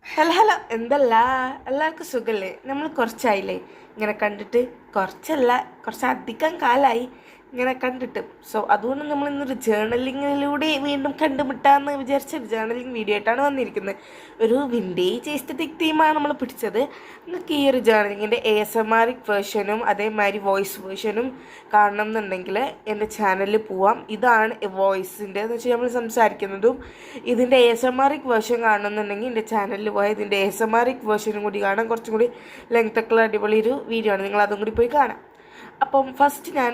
Hello hello എന്തല്ല എല്ലാവർക്കും സുഖല്ലേ? നമ്മൾ കുറച്ചായില്ലേ ഇങ്ങനെ കണ്ടിട്ട്? കുറച്ചല്ല, കുറച്ചധികം കാലമായി ഇങ്ങനെ കണ്ടിട്ട്. സോ അതുകൊണ്ട് നമ്മൾ ഇന്നൊരു ജേർണലിങ്ങിലൂടെ വീണ്ടും കണ്ടുമുട്ടാമെന്ന് വിചാരിച്ചൊരു ജേർണലിങ് വീഡിയോ ആയിട്ടാണ് വന്നിരിക്കുന്നത്. ഒരു വിൻറ്റേജ് എസ്തറ്റിക് തീമാണ് നമ്മൾ പിടിച്ചത്. നിങ്ങൾക്ക് ഈ ഒരു ജേർണലിങ്ങിൻ്റെ ASMR വേർഷനും അതേമാതിരി വോയിസ് വേർഷനും കാണണം എന്നുണ്ടെങ്കിൽ എൻ്റെ ചാനലിൽ പോവാം. ഇതാണ് വോയിസിൻ്റെ എന്ന് വെച്ചാൽ നമ്മൾ സംസാരിക്കുന്നതും. ഇതിൻ്റെ ASMR വേർഷൻ കാണണമെന്നുണ്ടെങ്കിൽ എൻ്റെ ചാനലിൽ പോയാൽ ഇതിൻ്റെ ASMR വേർഷനും കൂടി കാണാം. കുറച്ചും കൂടി ലെങ്ത്തൊക്കെയുള്ള അടിപൊളി ഒരു വീഡിയോ ആണ്. നിങ്ങൾ അതും കൂടി പോയി കാണാം. അപ്പം ഫസ്റ്റ് ഞാൻ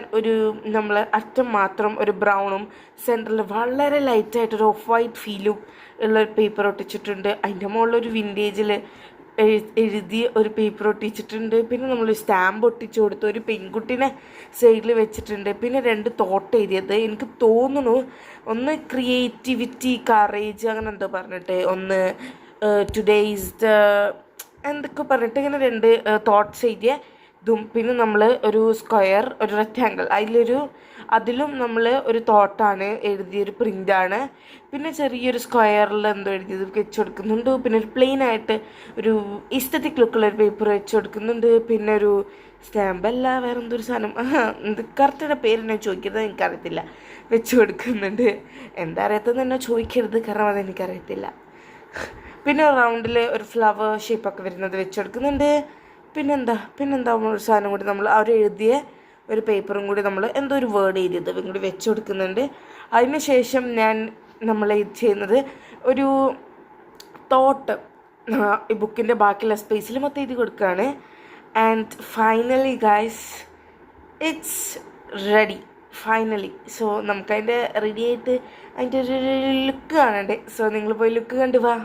നമ്മൾ അറ്റം മാത്രം ഒരു ബ്രൗണും സെൻറ്ററിൽ വളരെ ലൈറ്റായിട്ടൊരു ഓഫ് വൈറ്റ് ഫീലും ഉള്ളൊരു പേപ്പർ ഒട്ടിച്ചിട്ടുണ്ട്. അതിൻ്റെ മുകളിലൊരു വിൻറ്റേജിൽ എഴുതി ഒരു പേപ്പർ ഒട്ടിച്ചിട്ടുണ്ട്. പിന്നെ നമ്മൾ സ്റ്റാമ്പ് ഒട്ടിച്ചു കൊടുത്തു. ഒരു പെൺകുട്ടീനെ സൈഡിൽ വെച്ചിട്ടുണ്ട്. പിന്നെ 2 തോട്ട് എഴുതിയത് എനിക്ക് തോന്നുന്നു. ഒന്ന് ക്രിയേറ്റിവിറ്റി, കറേജ് അങ്ങനെ എന്തോ പറഞ്ഞിട്ട്, ഒന്ന് ടുഡേ ഈസ് ദ എന്തൊക്കെ പറഞ്ഞിട്ട് ഇങ്ങനെ 2 തോട്ട്സ് എഴുതിയ ഇതും. പിന്നെ നമ്മൾ ഒരു സ്ക്വയർ, ഒരു റെക്റ്റാങ്കിൾ, അതിലും നമ്മൾ ഒരു തോട്ടാണ് എഴുതിയൊരു പ്രിൻ്റാണ്. പിന്നെ ചെറിയൊരു സ്ക്വയറിൽ എന്തോ എഴുതിയത് വെച്ച് കൊടുക്കുന്നുണ്ട്. പിന്നെ ഒരു പ്ലെയിൻ ആയിട്ട് ഒരു ഇസ്തറ്റിക് ലുക്കുള്ളൊരു പേപ്പർ വെച്ച് കൊടുക്കുന്നുണ്ട്. പിന്നെ ഒരു സ്റ്റാമ്പല്ല, വേറെ എന്തൊരു സാധനം, എന്ത് കറക്റ്റായിട്ട് പേര് എന്നെ ചോദിക്കുന്നത് എനിക്കറിയത്തില്ല, വെച്ച് കൊടുക്കുന്നുണ്ട്. എന്താ അറിയാത്തതെന്ന് എന്നെ ചോദിക്കരുത്, കാരണം അതെനിക്കറിയത്തില്ല. പിന്നെ റൗണ്ടിൽ ഒരു ഫ്ലവർ ഷേപ്പൊക്കെ വരുന്നത് വെച്ച് കൊടുക്കുന്നുണ്ട്. പിന്നെന്താ ഒരു സാധനം കൂടി നമ്മൾ അവർ എഴുതിയ ഒരു പേപ്പറും കൂടി നമ്മൾ എന്തോ ഒരു വേർഡ് എഴുതിയത് കൂടി വെച്ച് കൊടുക്കുന്നുണ്ട്. അതിന് ശേഷം നമ്മൾ ഇത് ചെയ്യുന്നത് ഒരു തോട്ട് ഈ ബുക്കിൻ്റെ ബാക്കിയുള്ള സ്പേസിൽ മൊത്തം എഴുതി കൊടുക്കുകയാണ്. And finally guys, it's ready finally. So നമുക്കതിൻ്റെ റെഡി ആയിട്ട് അതിൻ്റെ ഒരു ലുക്ക് കാണണ്ടേ. സോ നിങ്ങൾ പോയി ലുക്ക് കണ്ടു വാ.